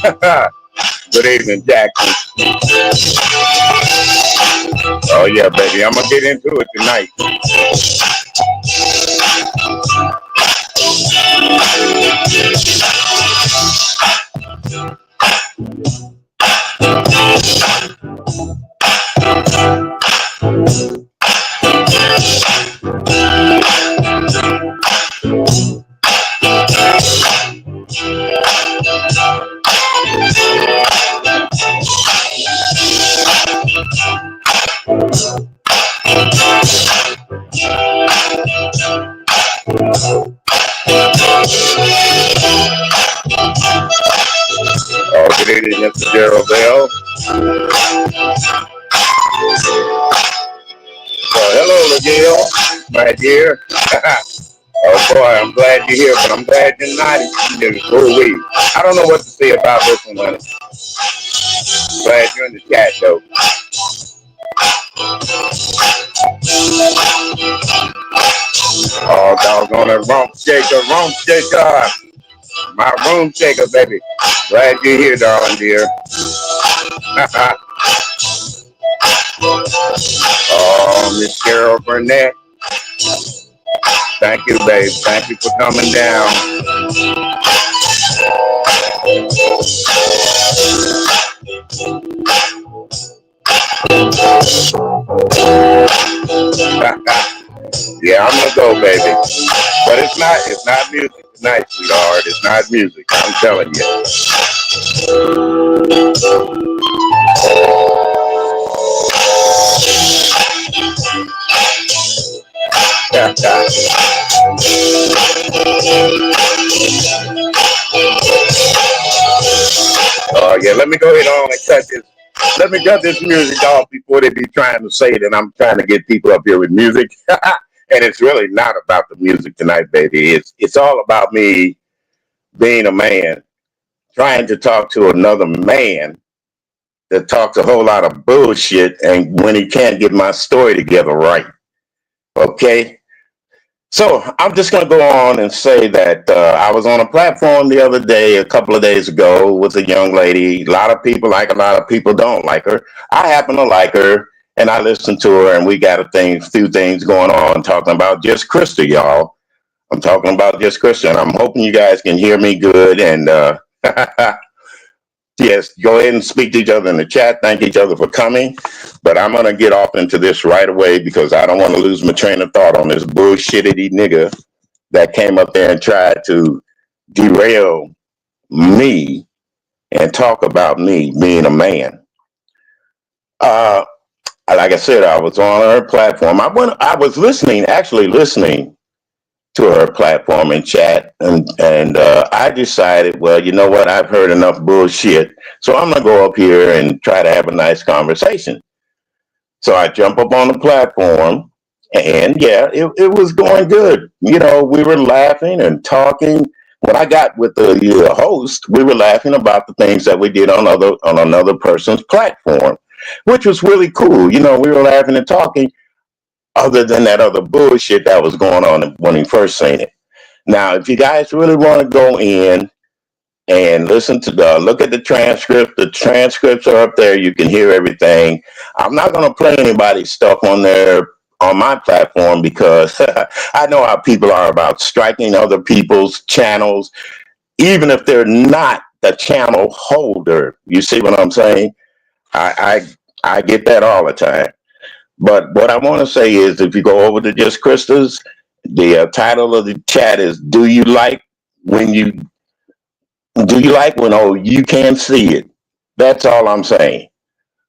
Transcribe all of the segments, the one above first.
Good evening, Jackson. Oh yeah, baby, I'm gonna get into it tonight. Oh, good evening, Mr. Gerald Bell. Well, hello, Miguel, my dear. Oh boy, I'm glad you're here, but I'm glad you're not here. Ooh-wee. I don't know what to say about this one, honey. Glad you're in the chat though. Oh, doggone it, rump shaker, my room shaker, baby. Glad you're here, darling dear. Oh, Miss Carol Burnett. Thank you, babe. Thank you for coming down. Yeah, I'm gonna go, baby. But it's not music tonight, sweetheart. It's not music. I'm telling you. Oh yeah, let me go ahead on and cut this. Let me cut this music off before they be trying to say that I'm trying to get people up here with music. And it's really not about the music tonight, baby. It's all about me being a man, trying to talk to another man that talks a whole lot of bullshit, and when he can't get my story together right. Okay. So I'm just going to go on and say that I was on a platform the other day, a couple of days ago, with a young lady. A lot of people like her, a lot of people don't like her. I happen to like her, and I listened to her, and we got few things going on talking about just Krista, y'all. I'm talking about just Krista, and I'm hoping you guys can hear me good. And yes, go ahead and speak to each other in the chat. Thank each other for coming. But I'm going to get off into this right away because I don't want to lose my train of thought on this bullshitty nigga that came up there and tried to derail me and talk about me being a man. Uh, like I said, I was on her platform. I was actually listening to her platform and chat, and I decided, well, you know what? I've heard enough bullshit, so I'm gonna go up here and try to have a nice conversation. So I jump up on the platform, and yeah, it was going good. You know, we were laughing and talking. When I got with the host, we were laughing about the things that we did on another person's platform, which was really cool. You know, we were laughing and talking. Other than that other bullshit that was going on when he first seen it. Now, if you guys really want to go in and listen to look at the transcript, the transcripts are up there. You can hear everything. I'm not going to play anybody's stuff on there on my platform because I know how people are about striking other people's channels, even if they're not the channel holder. You see what I'm saying? I get that all the time. But what I want to say is, if you go over to Just Krista's, the title of the chat is when you do you like when you can see it? That's all I'm saying.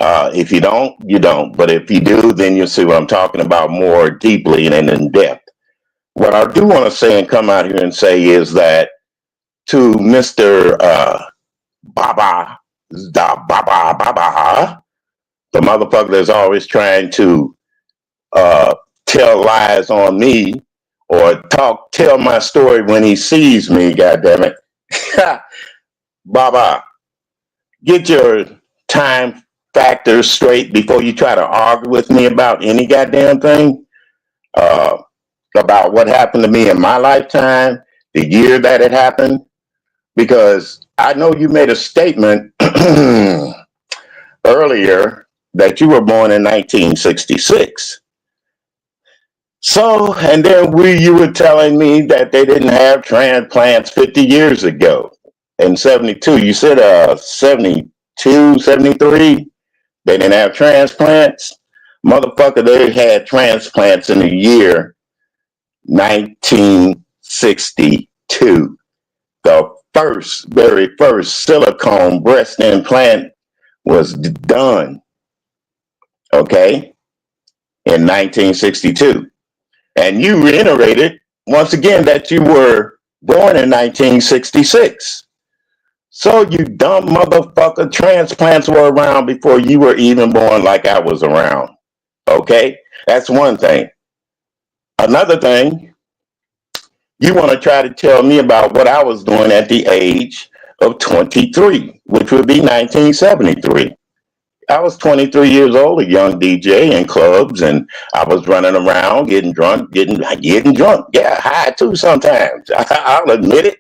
If you don't, you don't. But if you do, then you'll see what I'm talking about more deeply and in depth. What I do want to say and come out here and say is that to Mr. Baba, Baba, the motherfucker that's always trying to uh, tell lies on me or tell my story when he sees me, goddamn it. Baba, get your time factors straight before you try to argue with me about any goddamn thing. About what happened to me in my lifetime, the year that it happened. because I know you made a statement earlier that you were born in 1966. So, and then you were telling me that they didn't have transplants 50 years ago. In 72, you said 72, 73, they didn't have transplants. Motherfucker, they had transplants in the year 1962. The very first silicone breast implant was done, okay, in 1962. And you reiterated once again that you were born in 1966. So you dumb motherfucker, transplants were around before you were even born, like I was around. Okay? That's one thing. Another thing, you want to try to tell me about what I was doing at the age of 23, which would be 1973. I was 23 years old, a young DJ in clubs, and I was running around getting drunk, getting drunk. Yeah, high too sometimes. I'll admit it.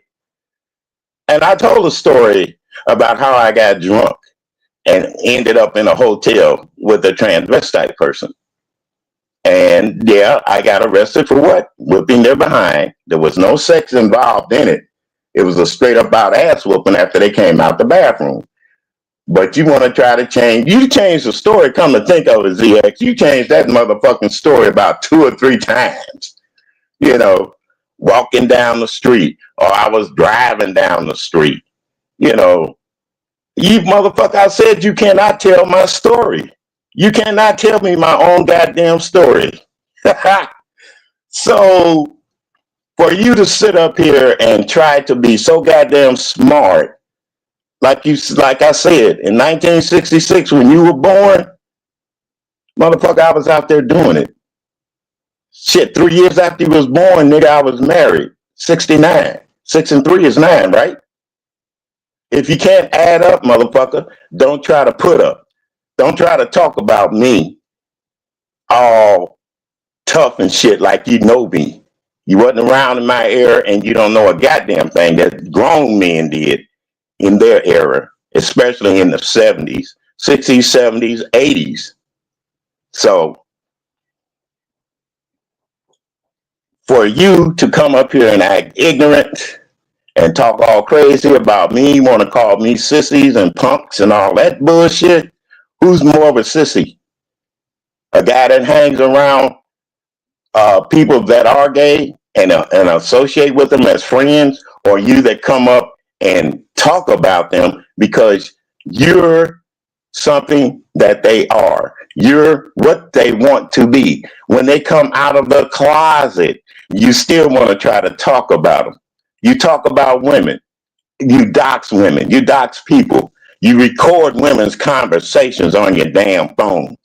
And I told a story about how I got drunk and ended up in a hotel with a transvestite person. And yeah, I got arrested for what? Whipping their behind. There was no sex involved in it. It was a straight up out ass whooping after they came out the bathroom. But you want to try to change. You changed the story. Come to think of it, ZX. You changed that motherfucking story about 2 or 3 times. You know, walking down the street, or I was driving down the street. You know, you motherfucker, I said you cannot tell my story. You cannot tell me my own goddamn story. So for you to sit up here and try to be so goddamn smart, like I said, in 1966 when you were born, motherfucker, I was out there doing it. Shit, 3 years after you was born, nigga, I was married. 69. 6 and 3 is 9, right? If you can't add up, motherfucker, don't try to put up. Don't try to talk about me all tough and shit like you know me. You wasn't around in my era and you don't know a goddamn thing that grown men did in their era, especially in the 70s, 60s, 70s, 80s. So for you to come up here and act ignorant and talk all crazy about me, you want to call me sissies and punks and all that bullshit, who's more of a sissy? A guy that hangs around people that are gay and associate with them as friends, or you that come up and talk about them because you're something that they are. You're what they want to be. When they come out of the closet, you still want to try to talk about them. You talk about women. You dox women. You dox people. You record women's conversations on your damn phone.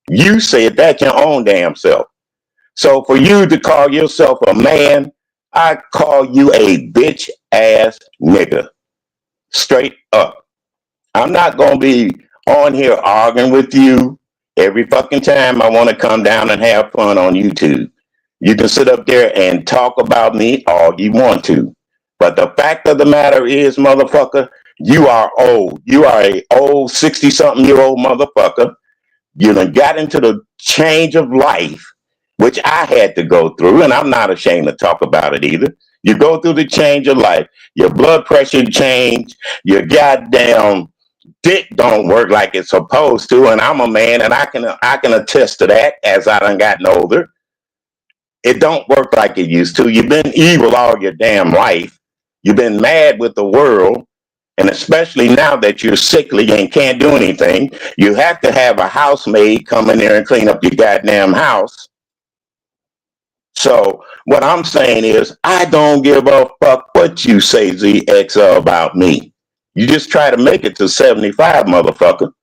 You said that your own damn self. So for you to call yourself a man, I call you a bitch ass nigga. Straight up. I'm not going to be on here arguing with you every fucking time I want to come down and have fun on YouTube. You can sit up there and talk about me all you want to. But the fact of the matter is, motherfucker, you are old. You are a old 60-something-year-old motherfucker. You done got into the change of life, which I had to go through, and I'm not ashamed to talk about it either. You go through the change of life. Your blood pressure change. Your goddamn dick don't work like it's supposed to, and I'm a man, and I can attest to that as I done gotten older. It don't work like it used to. You've been evil all your damn life. You've been mad with the world, and especially now that you're sickly and can't do anything, you have to have a housemaid come in there and clean up your goddamn house. So what I'm saying is, I don't give a fuck what you say, ZX, about me. You just try to make it to 75, motherfucker,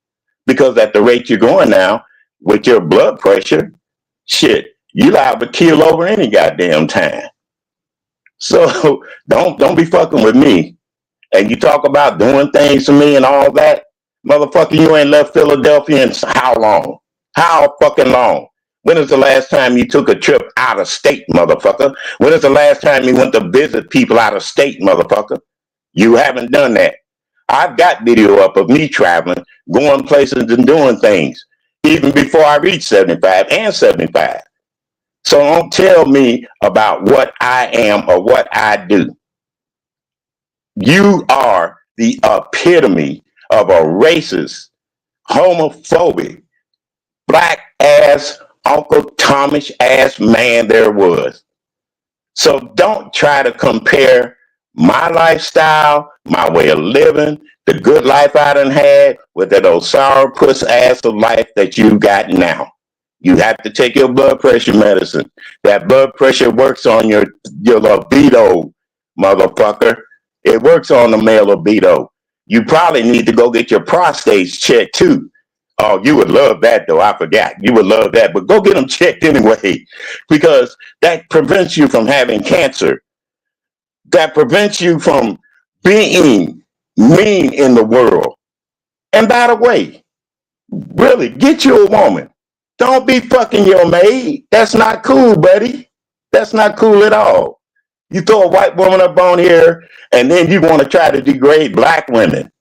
because at the rate you're going now, with your blood pressure, shit, you liable to kill over any goddamn time. So don't be fucking with me. And you talk about doing things to me and all that, motherfucker, you ain't left Philadelphia in how long? How fucking long? When is the last time you took a trip out of state, motherfucker? When is the last time you went to visit people out of state, motherfucker? You haven't done that. I've got video up of me traveling, going places and doing things, even before I reached 75 and 75. So don't tell me about what I am or what I do. You are the epitome of a racist, homophobic, black ass, Uncle Thomas ass man there was. So don't try to compare my lifestyle, my way of living, the good life I done had with that old sourpuss ass of life that you got now. You have to take your blood pressure medicine. That blood pressure works on your libido, motherfucker. It works on the male libido. You probably need to go get your prostate checked too. Oh, you would love that though. I forgot. You would love that. But go get them checked anyway, because that prevents you from having cancer. That prevents you from being mean in the world. And by the way, really, get you a woman. Don't be fucking your maid. That's not cool, buddy. That's not cool at all. You throw a white woman up on here and then you want to try to degrade black women.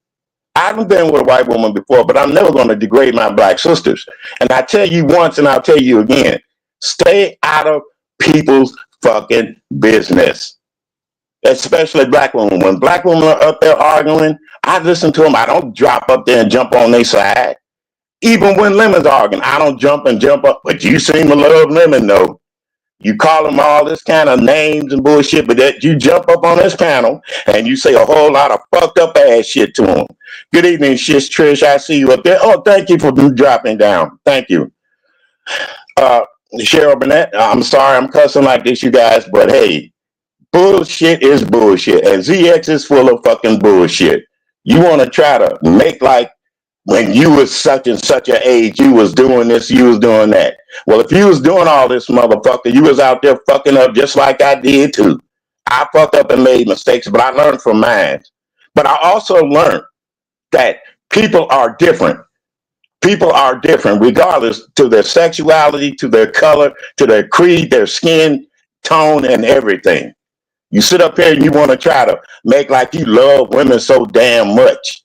I haven't been with a white woman before, but I'm never going to degrade my black sisters. And I tell you once and I'll tell you again, stay out of people's fucking business, especially black women. When black women are up there arguing, I listen to them. I don't drop up there and jump on their side. Even when Lemon's arguing, I don't jump up. But you seem to love Lemon, though. You call them all this kind of names and bullshit, but that you jump up on this panel and you say a whole lot of fucked up ass shit to them. Good evening, Shish Trish. I see you up there. Oh, thank you for dropping down. Thank you. Cheryl Burnett, I'm sorry I'm cussing like this, you guys, but hey, bullshit is bullshit. And ZX is full of fucking bullshit. You want to try to make like when you was such and such an age, you was doing this, you was doing that. Well, if you was doing all this, motherfucker, you was out there fucking up just like I did too. I fucked up and made mistakes, but I learned from mine. But I also learned that people are different. People are different regardless to their sexuality, to their color, to their creed, their skin tone, and everything. You sit up here and you want to try to make like you love women so damn much.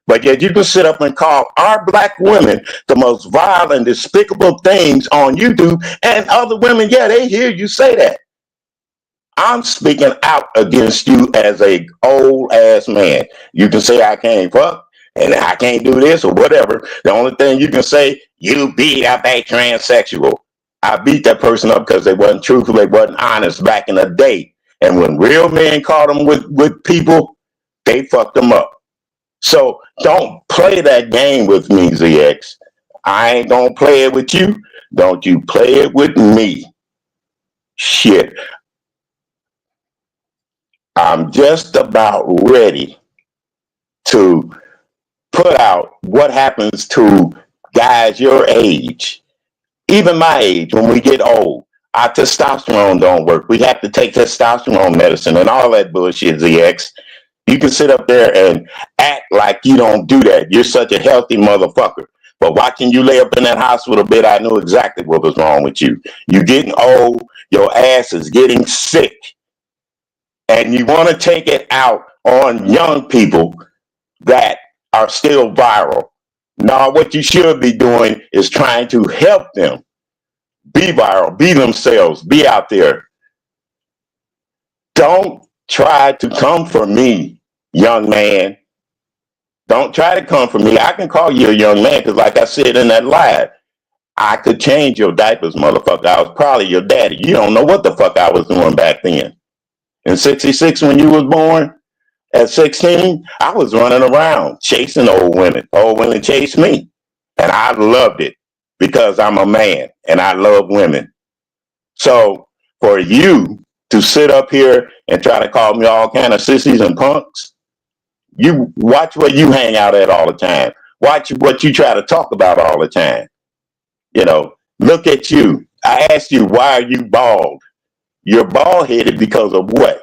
But yet you can sit up and call our black women the most vile and despicable things on YouTube, and other women, yeah, they hear you say that. I'm speaking out against you as a old ass man. You can say I can't fuck and I can't do this or whatever. The only thing you can say, you beat up a transsexual. I beat that person up because they wasn't truthful, they wasn't honest back in the day. And when real men caught them with people, they fucked them up. So don't play that game with me, ZX. I ain't gonna play it with you. Don't you play it with me. Shit. I'm just about ready to put out what happens to guys your age, even my age, when we get old. Our testosterone don't work. We have to take testosterone medicine and all that bullshit, ZX. You can sit up there and act like you don't do that. You're such a healthy motherfucker. But watching you lay up in that hospital bed, I knew exactly what was wrong with you. You're getting old. Your ass is getting sick. And you want to take it out on young people that are still viral. Now, what you should be doing is trying to help them be viral, be themselves, be out there. Don't try to come for me, young man. Don't try to come for me. I can call you a young man because, like I said in that live, I could change your diapers, motherfucker. I was probably your daddy. You don't know what the fuck I was doing back then. In 66, when you was born, at 16, I was running around chasing old women. Old women chased me. And I loved it because I'm a man and I love women. So for you to sit up here and try to call me all kind of sissies and punks, you watch where you hang out at all the time. Watch what you try to talk about all the time. You know, look at you. I asked you, why are you bald? You're bald-headed because of what?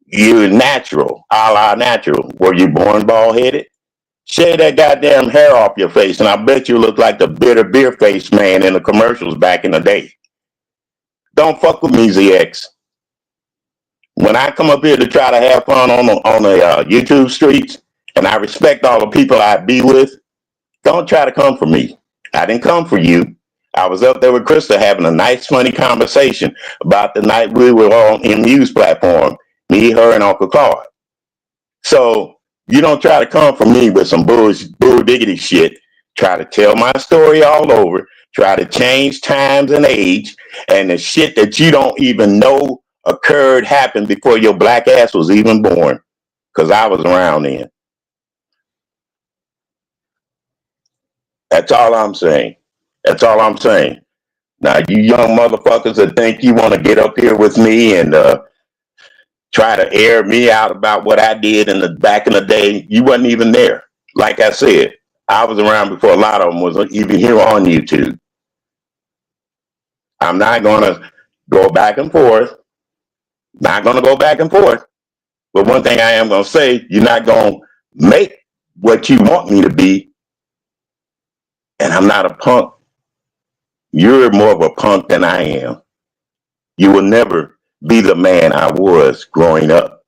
You're natural, a la natural. Were you born bald-headed? Shave that goddamn hair off your face, and I bet you look like the bitter beer face man in the commercials back in the day. Don't fuck with me, ZX. When I come up here to try to have fun on the YouTube streets, and I respect all the people I be with, don't try to come for me. I didn't come for you. I was up there with Krista having a nice, funny conversation about the night we were on MU's platform, me, her, and Uncle Carl. So you don't try to come for me with some bull diggity shit. Try to tell my story all over. Try to change times and age, and the shit that you don't even know occurred happened before your black ass was even born. Because I was around then. That's all I'm saying. That's all I'm saying. Now, you young motherfuckers that think you want to get up here with me and try to air me out about what I did in the back in the day, you wasn't even there. Like I said, I was around before a lot of them was even here on YouTube. I'm not going to go back and forth. Not going to go back and forth. But one thing I am going to say, you're not going to make what you want me to be. And I'm not a punk. You're more of a punk than I am. You will never be the man I was growing up.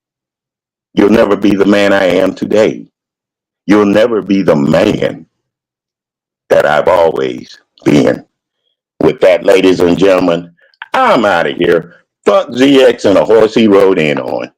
You'll never be the man I am today. You'll never be the man that I've always been. With that, ladies and gentlemen, I'm out of here. Fuck ZX and the horse he rode in on.